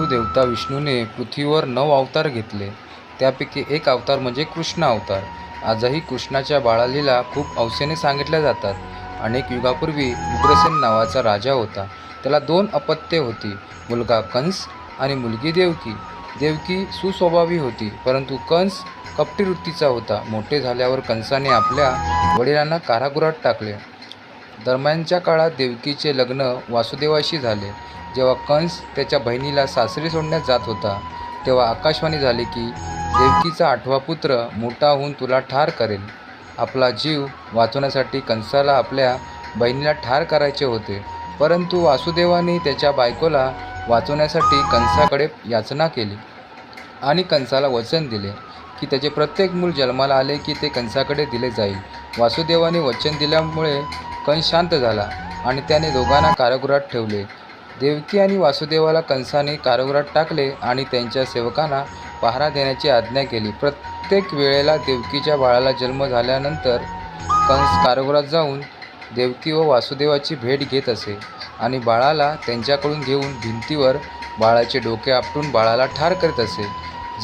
देवता विष्णूने पृथ्वीवर 9 अवतार घेतले. त्यापैकी एक अवतार म्हणजे कृष्ण अवतार. आजही कृष्णाच्या बाळलीला खूप औसेने सांगितल्या जातात. अनेक युगापूर्वी उग्रसेन नावाचा राजा होता. त्याला 2 अपत्ये होती, मुलगा कंस आणि मुलगी देवकी. देवकी सुस्वभावी होती, परंतु कंस कपटी वृत्तीचा होता. मोठे झाल्यावर कंसाने आपल्या वडिलांना कारागृहात टाकले. दरम्यानच्या काळात देवकीचे लग्न वासुदेवाशी झाले. जेव्हा कंस त्याच्या बहिणीला सासरी सोडण्यात जात होता, तेव्हा आकाशवाणी झाली की देवकीचा 8वा पुत्र मोठा होऊन तुला ठार करेल. आपला जीव वाचवण्यासाठी कंसाला आपल्या बहिणीला ठार करायचे होते, परंतु वासुदेवाने त्याच्या बायकोला वाचवण्यासाठी कंसाकडे याचना केली आणि कंसाला वचन दिले की त्याचे प्रत्येक मूल जन्माला आले की ते कंसाकडे दिले जाईल. वासुदेवाने वचन दिल्यामुळे कंस शांत झाला आणि त्याने दोघांना कारागृहात ठेवले. देवकी आणि वासुदेवाला कंसाने कारागृहात टाकले आणि त्यांच्या सेवकांना पहारा देण्याची आज्ञा केली. प्रत्येक वेळेला देवकीच्या बाळाला जन्म झाल्यानंतर कंस कारागृहात जाऊन देवकी व वासुदेवाची भेट घेत असे आणि बाळाला त्यांच्याकडून घेऊन भिंतीवर बाळाचे डोके आपटून बाळाला ठार करीत असे.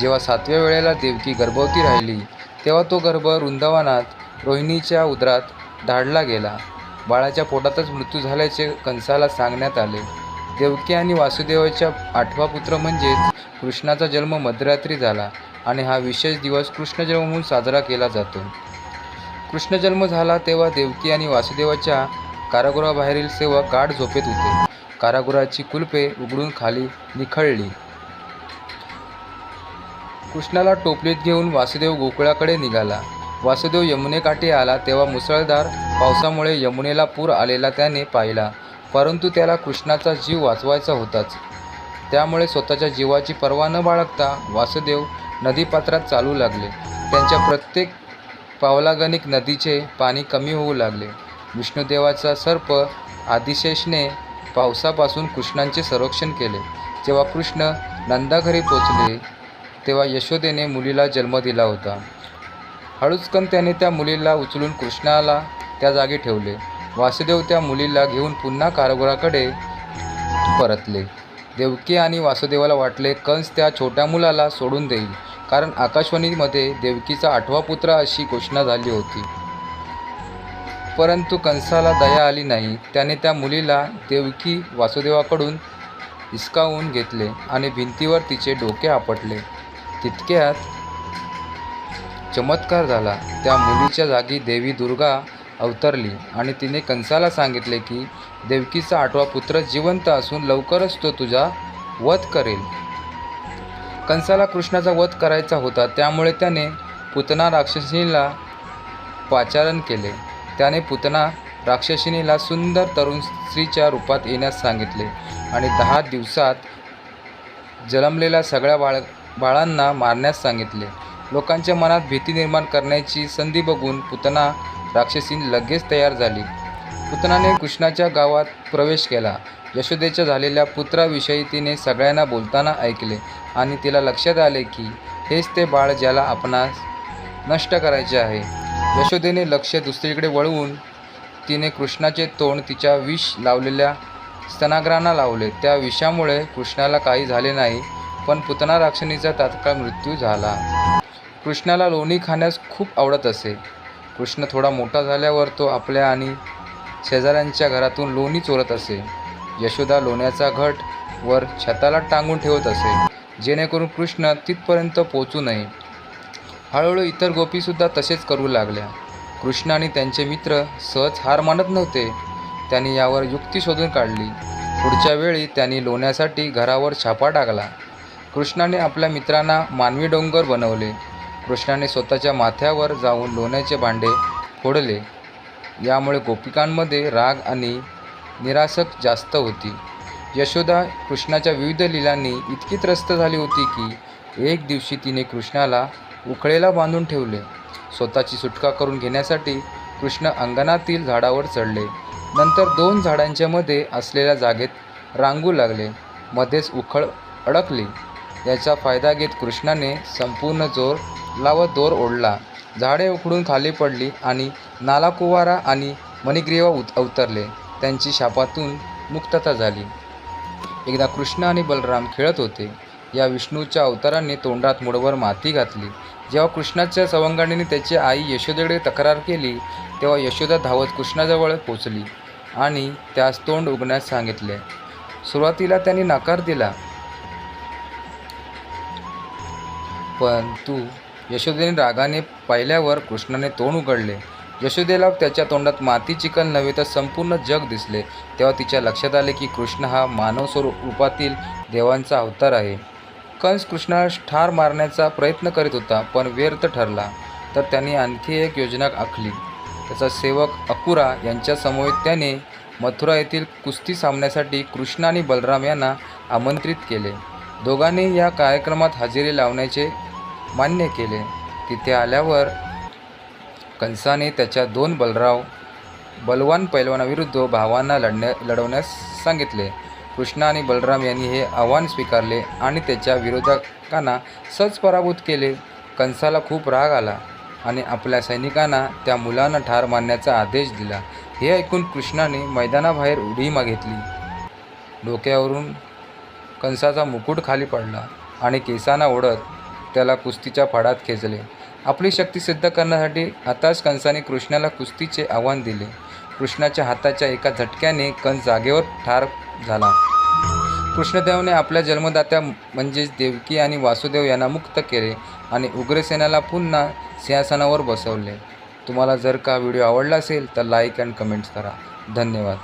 जेव्हा 7व्या वेळेला देवकी गर्भवती राहिली, तेव्हा तो गर्भ वृंदावनात रोहिणीच्या उदरात धाडला गेला. बाळाच्या पोटातच मृत्यू झाल्याचे कंसाला सांगण्यात आले. देवकी आणि वासुदेवाचा 8वा पुत्र म्हणजेच कृष्णाचा जन्म मध्यरात्री झाला आणि हा विशेष दिवस कृष्ण जन्म म्हणून साजरा केला जातो. कृष्ण जन्म झाला तेव्हा देवकी आणि वासुदेवाच्या कारागृहाबाहेरील सेवक गाढ झोपेत होते. कारागृहाची कुलपे उघडून खाली निखळली. कृष्णाला टोपलीत घेऊन वासुदेव गोकुळाकडे निघाला. वासुदेव यमुनेकाठी आला तेव्हा मुसळधार पावसामुळे यमुनेला पूर आलेला त्याने पाहिला, परंतु त्याला कृष्णाचा जीव वाचवायचा होताच. त्यामुळे स्वतःच्या जीवाची पर्वा न बाळगता वासुदेव नदीपात्रात चालू लागले. त्यांच्या प्रत्येक पावलागणिक नदीचे पाणी कमी होऊ लागले. विष्णुदेवाचा सर्प आदिशेषने पावसापासून कृष्णांचे संरक्षण केले. जेव्हा कृष्ण नंदाघरी पोचले तेव्हा यशोदेने मुलीला जन्म दिला होता. हळूचकन त्याने त्या मुलीला उचलून कृष्णाला त्या जागी ठेवले. वासुदेव त्या मुलीला घेऊन पुन्हा कारागृहाकडे परतले. देवकी आणि वासुदेवाला वाटले कंस त्या छोट्या मुलाला सोडून देईल, कारण आकाशवाणीमध्ये देवकीचा 8वा पुत्र अशी घोषणा झाली होती. परंतु कंसाला दया आली नाही. त्याने त्या मुलीला देवकी वासुदेवाकडून हिसकावून घेतले आणि भिंतीवर तिचे डोके आपटले. तितक्यात चमत्कार झाला. त्या मुलीच्या जागी देवी दुर्गा अवतरली आणि तिने कंसाला सांगितले की देवकीचा 8वा पुत्र जिवंत असून लवकरच तो तुझा वध करेल. कंसाला कृष्णाचा वध करायचा होता, त्यामुळे त्याने पुतना राक्षसीला पाचारण केले. त्याने पुतना राक्षसिनीला सुंदर तरुण स्त्रीच्या रूपात येण्यास सांगितले आणि 10 दिवसात जन्मलेल्या सगळ्या बाळांना मारण्यास सांगितले. लोकांच्या मनात भीती निर्माण करण्याची संधी बघून पुतना राक्षसीन लगेच तयार झाली. पुतनाने कृष्णाच्या गावात प्रवेश केला. यशोदेच्या झालेल्या पुत्राविषयी तिने सगळ्यांना बोलताना ऐकले आणि तिला लक्षात आले की हेच ते बाळ ज्याला आपणास नष्ट करायचे आहे. यशोदेने लक्ष दुसरीकडे वळवून तिने कृष्णाचे तोंड तिच्या विष लावलेल्या स्तनाग्रांना लावले. त्या विषामुळे कृष्णाला काही झाले नाही, पण पुतना राक्षसीचा तात्काळ मृत्यू झाला. कृष्णाला लोणी खाण्यास खूप आवडत असे. कृष्ण थोडा मोठा झाल्यावर तो आपल्या आणि शेजाऱ्यांच्या घरातून लोणी चोरत असे. यशोदा लोण्याचा घट वर छताला टांगून ठेवत असे, जेणेकरून कृष्ण तिथपर्यंत पोहोचू नये. हळूहळू इतर गोपीसुद्धा तसेच करू लागल्या. कृष्ण आणि त्यांचे मित्र सहज हार मानत नव्हते. त्यांनी यावर युक्ती शोधून काढली. पुढच्या वेळी त्यांनी लोण्यासाठी घरावर छापा टाकला. कृष्णाने आपल्या मित्रांना मानवी डोंगर बनवले. कृष्णाने स्वतःच्या माथ्यावर जाऊन लोण्याचे भांडे फोडले. यामुळे गोपिकांमध्ये राग आणि निरासक जास्त होती. यशोदा कृष्णाच्या विविध लीलांनी इतकी त्रस्त झाली होती की एक दिवशी तिने कृष्णाला उखळेला बांधून ठेवले. स्वतःची सुटका करून घेण्यासाठी कृष्ण अंगणातील झाडावर चढले. नंतर 2 झाडांच्या मध्ये असलेल्या जागेत रांगू लागले. मध्येच उखळ अडकली. याचा फायदा घेत कृष्णाने संपूर्ण जोर लावत दोर ओढला. झाडे उखडून खाली पडली आणि नालाकुवारा आणि मणिग्रीवा अवतरले. त्यांची शापातून मुक्तता झाली. एकदा कृष्ण आणि बलराम खेळत होते. या विष्णूच्या अवताराने तोंडात मुठभर माती घातली. जेव्हा कृष्णाच्या सवंगडीने त्याची आई यशोदेकडे तक्रार केली, तेव्हा यशोदा धावत कृष्णाजवळ पोचली आणि त्यास तोंड उघडण्यास सांगितले. सुरुवातीला त्याने नकार दिला, परंतु यशोदेने रागाने पाहिल्यावर कृष्णाने तोंड उघडले. यशोदेला त्याच्या तोंडात माती चिखल नव्हे तर संपूर्ण जग दिसले. तेव्हा तिच्या लक्षात आले की कृष्ण हा मानव रूपातील देवांचा अवतार आहे. कंस कृष्णाला ठार मारण्याचा प्रयत्न करीत होता, पण व्यर्थ ठरला. तर त्याने आणखी एक योजना आखली. त्याचा सेवक अकुरा यांच्या समवेत त्याने मथुरा येथील कुस्ती सामन्यासाठी कृष्ण आणि बलराम यांना आमंत्रित केले. दोघांनी या कार्यक्रमात हजेरी लावण्याचे मान्य केले. तिथे आल्यावर कंसाने त्याच्या 2 बलवान पैलवानाविरुद्ध भावांना लढवण्यास सांगितले. कृष्ण आणि बलराम यांनी हे आव्हान स्वीकारले आणि त्याच्या विरोधकांना सहज पराभूत केले. कंसाला खूप राग आला आणि आपल्या सैनिकांना त्या मुलांना ठार मारण्याचा आदेश दिला. हे ऐकून कृष्णाने मैदानाबाहेर उडी घेतली. डोक्यावरून कंसाचा मुकुट खाली पडला आणि केसांना ओढत त्याला कुस्तीच्या फडात खेचले. आपली शक्ती सिद्ध करण्यासाठी आताच कंसाने कृष्णाला कुस्तीचे आव्हान दिले. कृष्णाच्या हाताच्या एका झटक्याने कंस जागेवर ठार झाला. कृष्णदेवाने आपल्या जन्मदात्या म्हणजेच देवकी आणि वासुदेव यांना मुक्त केले आणि उग्रसेनाला पुन्हा सिंहासनावर बसवले. तुम्हाला जर का व्हिडिओ आवडला असेल तर लाईक अँड कमेंट्स करा. धन्यवाद.